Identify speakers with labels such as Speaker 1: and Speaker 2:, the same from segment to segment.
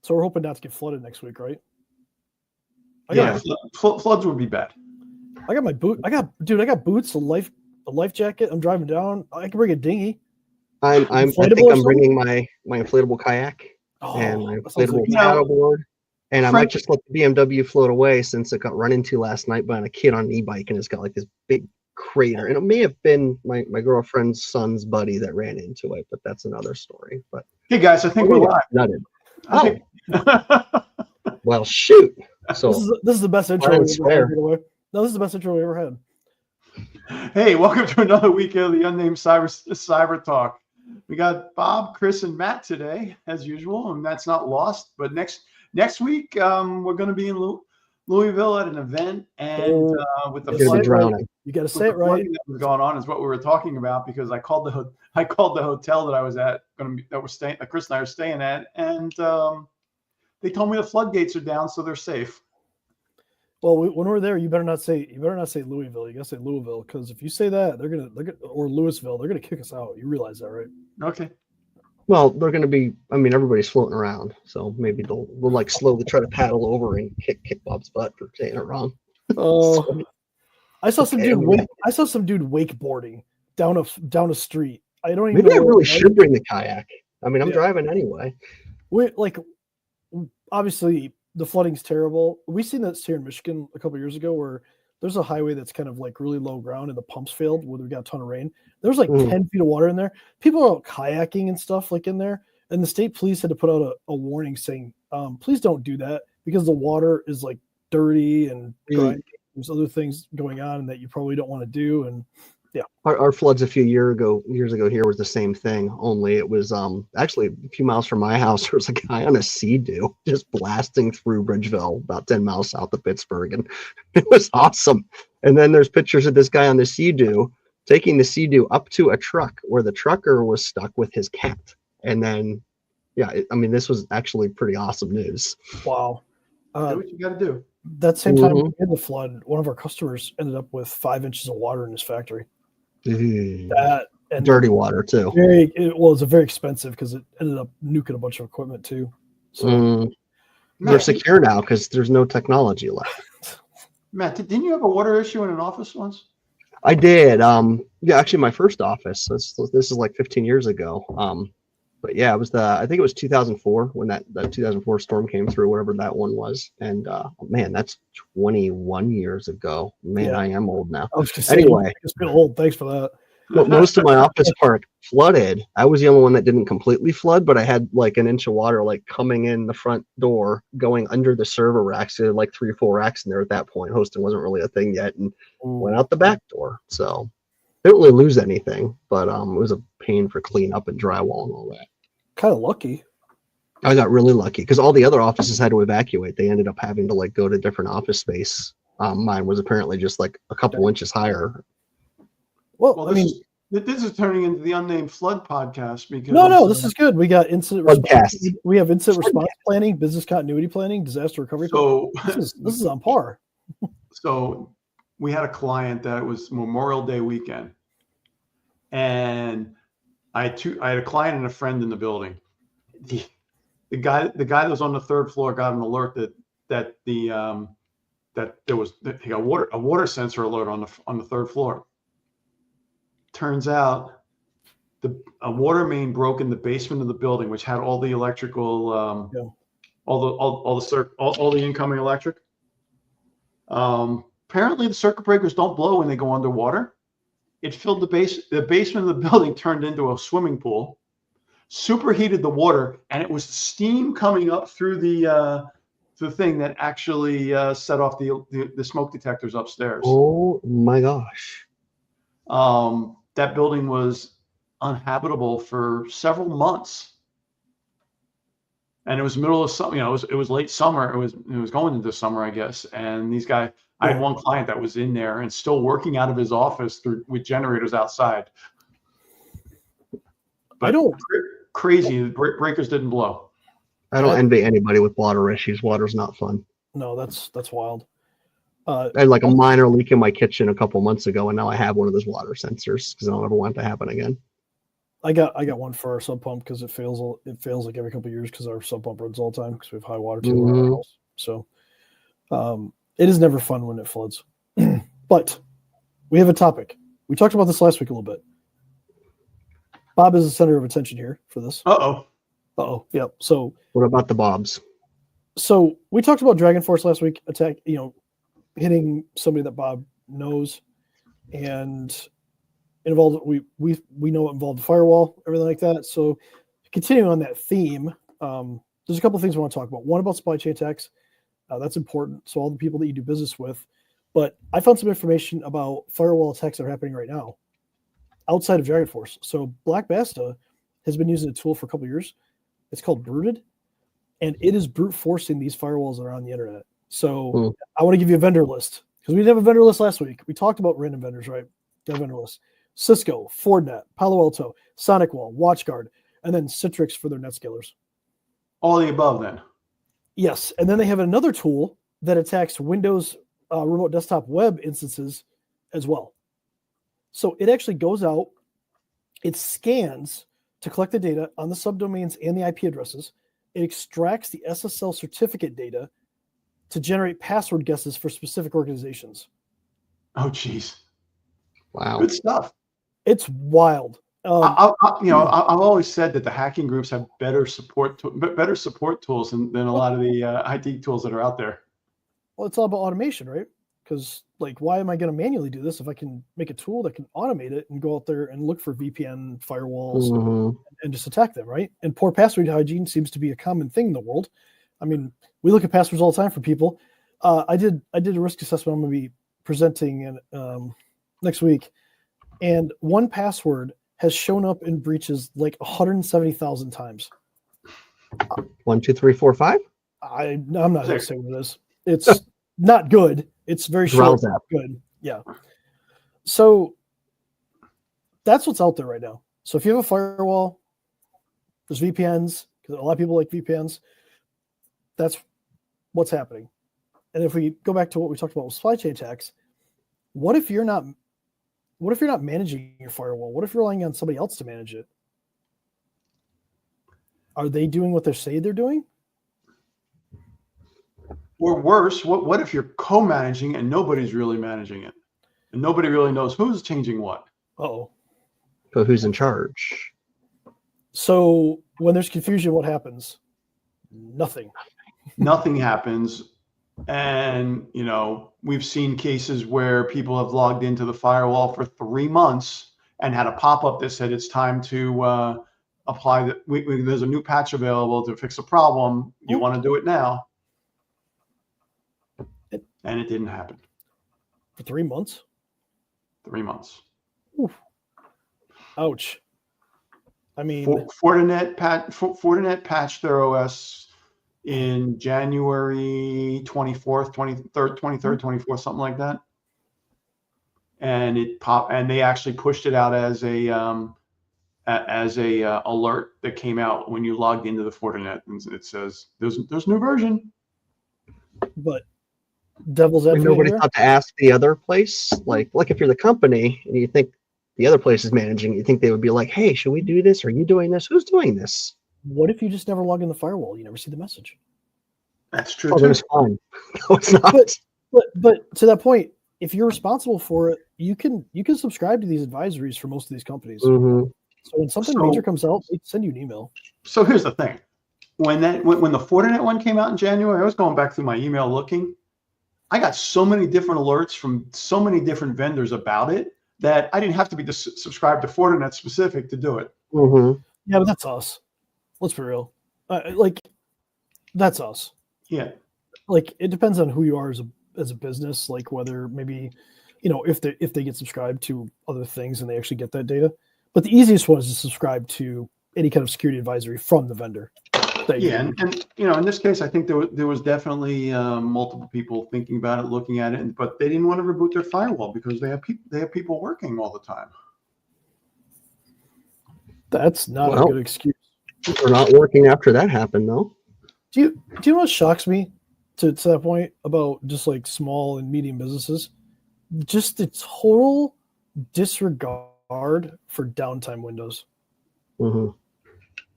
Speaker 1: So we're hoping not to get flooded next week, right?
Speaker 2: Floods would be bad.
Speaker 1: I got my boot. I got boots, a life jacket. I'm driving down. I can bring a dinghy.
Speaker 3: I think I'm bringing my inflatable kayak and my inflatable paddleboard, and I might just let the BMW float away since it got run into last night by a kid on an e-bike and it's got like this big crater. And it may have been my girlfriend's son's buddy that ran into it, but that's another story. But
Speaker 2: hey guys, I think we're live.
Speaker 3: Nutted. Well, shoot. So
Speaker 1: this is the best intro we've ever had. No, this is the best intro we ever had.
Speaker 2: Hey, welcome to another week of the Unnamed Cyber Talk. We got Bob, Chris, and Matt today, as usual, and that's not lost. But next week, we're going to be in Louisville at an event, and with the flood
Speaker 3: drowning.
Speaker 1: You got to say it right.
Speaker 2: That was going on is what we were talking about because I called the hotel that I was at, that Chris and I are staying at, and they told me the floodgates are down, so they're safe.
Speaker 1: Well, when we're there, you better not say Louisville. You gotta say Louisville, because if you say that, they're gonna or Louisville, they're gonna kick us out. You realize that, right?
Speaker 2: Okay.
Speaker 3: Well, they're gonna be. I mean, everybody's floating around, so maybe they'll like slowly try to paddle over and kick Bob's butt for saying it wrong.
Speaker 1: Oh, so, I saw some dude. I saw some dude wakeboarding down a street. I don't even.
Speaker 3: Maybe I really should bring the kayak. I mean, I'm driving anyway.
Speaker 1: Obviously. The flooding's terrible. We seen this here in Michigan a couple of years ago where there's a highway that's kind of like really low ground and the pumps failed when we got a ton of rain. There's like 10 feet of water in there. People are out kayaking and stuff like in there. And the state police had to put out a warning saying, please don't do that because the water is like dirty and there's other things going on that you probably don't want to do. And yeah,
Speaker 3: our floods a few years ago here was the same thing. Only it was actually a few miles from my house. There was a guy on a Sea-Doo just blasting through Bridgeville, about 10 miles south of Pittsburgh, and it was awesome. And then there's pictures of this guy on the Sea-Doo taking the Sea-Doo up to a truck where the trucker was stuck with his cat. And then, this was actually pretty awesome news.
Speaker 1: Wow.
Speaker 2: Do what you got to do.
Speaker 1: That same time in the flood, one of our customers ended up with 5 inches of water in his factory. That and
Speaker 3: dirty water too.
Speaker 1: It was very expensive because it ended up nuking a bunch of equipment too. So
Speaker 3: they're secure now because there's no technology left.
Speaker 2: Matt, didn't you have a water issue in an office once?
Speaker 3: I did. Actually, my first office. This is like 15 years ago. But yeah, it was I think it was 2004 when that 2004 storm came through, whatever that one was. And man, that's 21 years ago. Man, I am old now. Anyway,
Speaker 1: it's been old. Thanks for that.
Speaker 3: But most of my office park flooded. I was the only one that didn't completely flood, but I had like an inch of water like coming in the front door, going under the server racks. There were like 3 or 4 racks in there at that point. Hosting wasn't really a thing yet, and went out the back door. So didn't really lose anything, but it was a pain for cleanup and drywall and all that.
Speaker 1: Kind of lucky.
Speaker 3: I got really lucky because all the other offices had to evacuate. They ended up having to like go to different office space. Mine was apparently just like a couple inches higher.
Speaker 1: Well,
Speaker 2: this is turning into the Unnamed Flood podcast because
Speaker 1: no, this is good. We got incident response.
Speaker 3: Podcast.
Speaker 1: We have incident response planning, business continuity planning, disaster recovery.
Speaker 2: So
Speaker 1: this is on par.
Speaker 2: So we had a client that was Memorial Day weekend, and I had a client and a friend in the building. The guy that was on the 3rd floor got an alert that he got a water sensor alert on the 3rd floor. Turns out a water main broke in the basement of the building, which had all the electrical, all the incoming electric. Apparently, the circuit breakers don't blow when they go underwater. It filled the basement of the building turned into a swimming pool, superheated the water, and it was steam coming up through the thing that actually set off the smoke detectors upstairs.
Speaker 3: Oh my gosh.
Speaker 2: That building was uninhabitable for several months. And it was middle of summer, it was late summer. It was going into summer, I guess. And these guys, I had one client that was in there and still working out of his office with generators outside. But crazy, the breakers didn't blow.
Speaker 3: I don't envy anybody with water issues. Water's not fun.
Speaker 1: No, that's wild.
Speaker 3: I had like a minor leak in my kitchen a couple months ago, and now I have one of those water sensors because I don't ever want it to happen again.
Speaker 1: I got one for our sub pump because it fails like every couple of years because our sub pump runs all the time because we have high water table in our house. So it is never fun when it floods. But we have a topic. We talked about this last week a little bit. Bob is the center of attention here for this.
Speaker 2: Uh-oh.
Speaker 1: Yep. So
Speaker 3: what about the Bobs?
Speaker 1: So we talked about Dragon Force last week, hitting somebody that Bob knows, and involved. We know it involved a firewall, everything like that. So continuing on that theme, there's a couple of things I want to talk about. One about supply chain attacks. That's important. So all the people that you do business with. But I found some information about firewall attacks that are happening right now outside of Dragon Force. So Black Basta has been using a tool for a couple of years. It's called Brooted, and it is brute forcing these firewalls that are on the internet. So I want to give you a vendor list because we didn't have a vendor list last week. We talked about random vendors, right? The vendor list: Cisco, Fortinet, Palo Alto, SonicWall, WatchGuard, and then Citrix for their NetScalers.
Speaker 2: All the above, then.
Speaker 1: Yes, and then they have another tool that attacks Windows remote desktop web instances as well. So it actually goes out, it scans to collect the data on the subdomains and the IP addresses. It extracts the SSL certificate data to generate password guesses for specific organizations.
Speaker 2: Oh, geez.
Speaker 3: Wow.
Speaker 2: Good stuff.
Speaker 1: It's wild.
Speaker 2: I've always said that the hacking groups have better support tools than a lot of the IT tools that are out there.
Speaker 1: Well, it's all about automation, right? Because why am I going to manually do this if I can make a tool that can automate it and go out there and look for VPN firewalls and just attack them, right? And poor password hygiene seems to be a common thing in the world. I mean, we look at passwords all the time for people. I did a risk assessment. I'm going to be presenting next week, and 1Password has shown up in breaches 170,000 times.
Speaker 3: 1, 2, 3, 4, 5.
Speaker 1: I'm not going to say what it is. It's not good. It's very short. Good. Yeah. So that's what's out there right now. So if you have a firewall, there's VPNs, because a lot of people like VPNs. That's what's happening. And if we go back to what we talked about with supply chain attacks, what if you're not managing your firewall? What if you're relying on somebody else to manage it? Are they doing what they say they're doing?
Speaker 2: Or worse, what if you're co-managing and nobody's really managing it? And nobody really knows who's changing what?
Speaker 1: Uh-oh.
Speaker 3: So who's in charge?
Speaker 1: So when there's confusion, what happens? Nothing.
Speaker 2: Nothing happens. And, we've seen cases where people have logged into the firewall for 3 months and had a pop-up that said it's time to apply there's a new patch available to fix a problem. You want to do it now? And it didn't happen.
Speaker 1: For 3 months?
Speaker 2: 3 months.
Speaker 1: Oof. Ouch. I mean,
Speaker 2: Fortinet patched their OS in January 24th, 23rd, 24th, something like that. And they actually pushed it out as a alert that came out when you logged into the Fortinet, and it says there's new version.
Speaker 1: But devil's advocate,
Speaker 3: nobody thought to ask the other place, like if you're the company and you think the other place is managing, you think they would be like, hey, should we do this? Are you doing this? Who's doing this?
Speaker 1: What if you just never log in the firewall? You never see the message.
Speaker 2: That's true.
Speaker 3: Oh, then it's fine. No, it's not.
Speaker 1: But to that point, if you're responsible for it, you can subscribe to these advisories for most of these companies.
Speaker 3: Mm-hmm.
Speaker 1: So when something major comes out, they send you an email.
Speaker 2: So here's the thing: when the Fortinet one came out in January, I was going back through my email looking. I got so many different alerts from so many different vendors about it that I didn't have to be subscribed to Fortinet specific to do it.
Speaker 3: Mm-hmm.
Speaker 1: Yeah, but that's us. Let's be real. That's us.
Speaker 2: Yeah.
Speaker 1: It depends on who you are as a business. Whether maybe, if they get subscribed to other things and they actually get that data. But the easiest one is to subscribe to any kind of security advisory from the vendor.
Speaker 2: Yeah, and in this case, I think there was definitely multiple people thinking about it, looking at it, but they didn't want to reboot their firewall because they have people working all the time.
Speaker 1: That's not a good excuse.
Speaker 3: We're not working after that happened, though.
Speaker 1: Do you know what shocks me to that point about just small and medium businesses? Just the total disregard for downtime windows.
Speaker 3: Mm-hmm.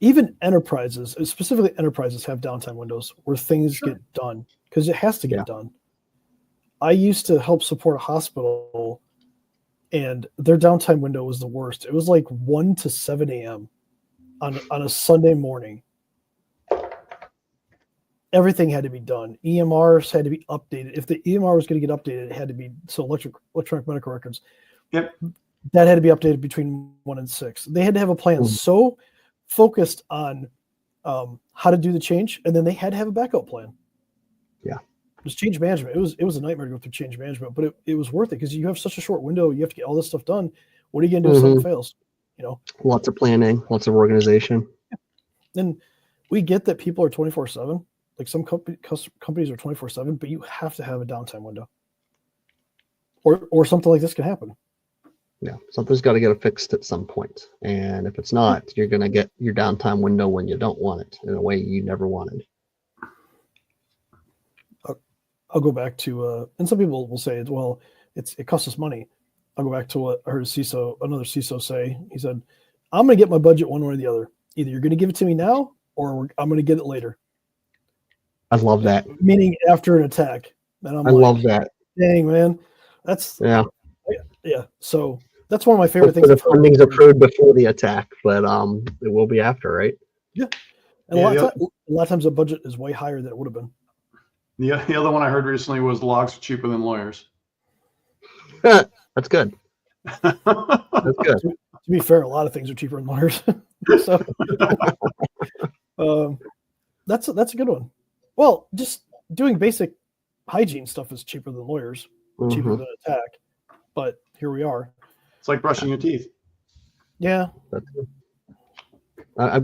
Speaker 1: Even enterprises, specifically enterprises, have downtime windows where things get done because it has to get done. I used to help support a hospital, and their downtime window was the worst. It was like 1 to 7 a.m. on a Sunday morning. Everything had to be done. EMRs had to be updated. If the EMR was going to get updated, it had to be electronic medical records.
Speaker 2: Yep.
Speaker 1: That had to be updated between 1 and 6. They had to have a plan so focused on how to do the change, and then they had to have a backup plan.
Speaker 3: Yeah.
Speaker 1: It was change management. It was a nightmare to go through change management, but it was worth it because you have such a short window. You have to get all this stuff done. What are you going to do if something fails?
Speaker 3: Lots of planning, lots of organization.
Speaker 1: And we get that people are 24/7. Like some companies are 24/7, but you have to have a downtime window, or something like this can happen.
Speaker 3: Yeah, something's got to get fixed at some point, and if it's not, you're going to get your downtime window when you don't want it in a way you never wanted.
Speaker 1: I'll go back to, and some people will say, well, it costs us money. I'll go back to what I heard another CISO say. He said, I'm going to get my budget one way or the other. Either you're going to give it to me now, or I'm going to get it later.
Speaker 3: I love that.
Speaker 1: Meaning after an attack. And
Speaker 3: I love that.
Speaker 1: Dang, man. That's
Speaker 3: yeah.
Speaker 1: So that's one of my favorite things.
Speaker 3: The funding's approved before the attack, but it will be after, right?
Speaker 1: Yeah. And a lot of times the budget is way higher than it would have been.
Speaker 2: The other one I heard recently was logs are cheaper than lawyers.
Speaker 3: That's good. That's good.
Speaker 1: To be fair, a lot of things are cheaper than lawyers. So that's a good one. Well, just doing basic hygiene stuff is cheaper than lawyers, cheaper than attack. But here we are.
Speaker 2: It's like brushing your teeth.
Speaker 1: Yeah.
Speaker 3: We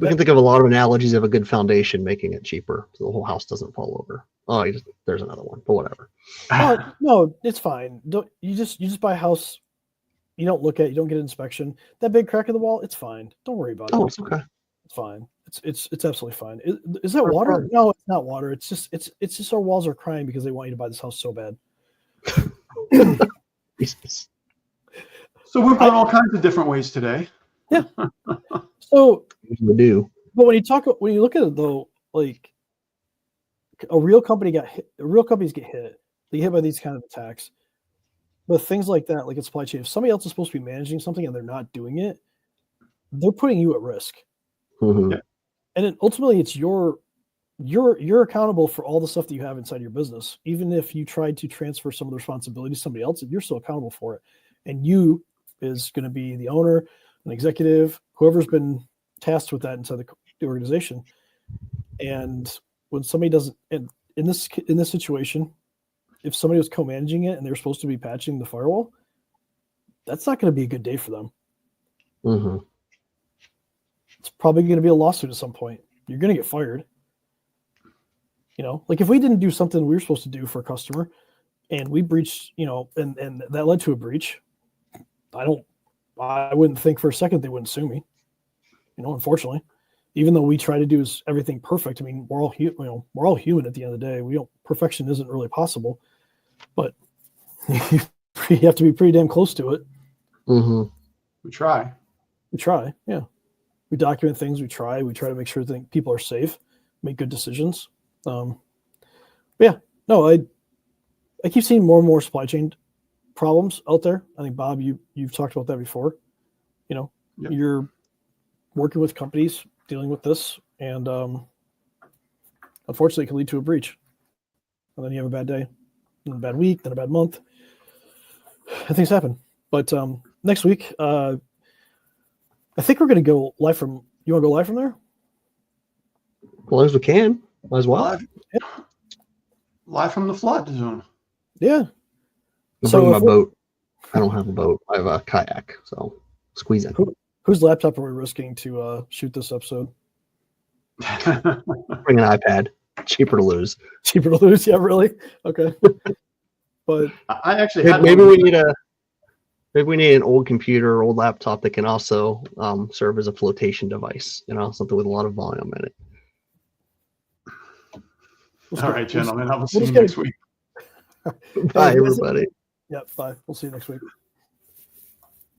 Speaker 3: can think of a lot of analogies of a good foundation making it cheaper so the whole house doesn't fall over. Oh, there's another one, but whatever.
Speaker 1: No, it's fine. You just buy a house. You don't look at it. You don't get an inspection. That big crack in the wall, it's fine. Don't worry about it.
Speaker 3: Oh, it's okay.
Speaker 1: It's fine. It's absolutely fine. Is that water? No, it's not water. It's just our walls are crying because they want you to buy this house so bad.
Speaker 3: Jesus.
Speaker 2: So we've gone all kinds of different ways today.
Speaker 1: Yeah. So
Speaker 3: we do.
Speaker 1: But when you look at it though, like real companies get hit. They get hit by these kind of attacks. But things like that, like a supply chain, if somebody else is supposed to be managing something and they're not doing it, they're putting you at risk.
Speaker 3: Mm-hmm.
Speaker 1: And then ultimately it's you're accountable for all the stuff that you have inside your business. Even if you tried to transfer some of the responsibility to somebody else, you're still accountable for it. And you is going to be the owner, an executive, whoever's been tasked with that inside the organization. And when somebody doesn't, and in this situation, if somebody was co-managing it and they're supposed to be patching the firewall, that's not going to be a good day for them.
Speaker 3: Mm-hmm.
Speaker 1: It's probably going to be a lawsuit at some point. You're going to get fired. Like if we didn't do something we were supposed to do for a customer and we breached, and that led to a breach, I wouldn't think for a second they wouldn't sue me. Unfortunately, even though we try to do everything perfect. I mean, we're all human at the end of the day. Perfection isn't really possible, but you have to be pretty damn close to it.
Speaker 3: Mm-hmm.
Speaker 2: We try.
Speaker 1: Yeah. We document things. We try to make sure that people are safe, make good decisions. I keep seeing more and more supply chain problems out there. I think Bob, you've talked about that before. Yep. You're working with companies dealing with this, and unfortunately, it can lead to a breach. And then you have a bad day, then a bad week, then a bad month. And things happen. But next week, I think we're going to go live from. You want to go live from there?
Speaker 3: As long as we can, might as well.
Speaker 2: Live from the flood zone.
Speaker 1: Yeah.
Speaker 3: I'll bring my boat. I don't have a boat. I have a kayak, so squeeze it.
Speaker 1: Whose laptop are we risking to shoot this episode?
Speaker 3: Bring an iPad. Cheaper to lose.
Speaker 1: Cheaper to lose? Yeah, really? Okay. But
Speaker 2: I actually
Speaker 3: maybe we need an old computer, old laptop that can also serve as a flotation device. Something with a lot of volume in it.
Speaker 2: All right, gentlemen. I will see you next week.
Speaker 3: Bye, everybody.
Speaker 1: Yeah, bye. We'll see you next week.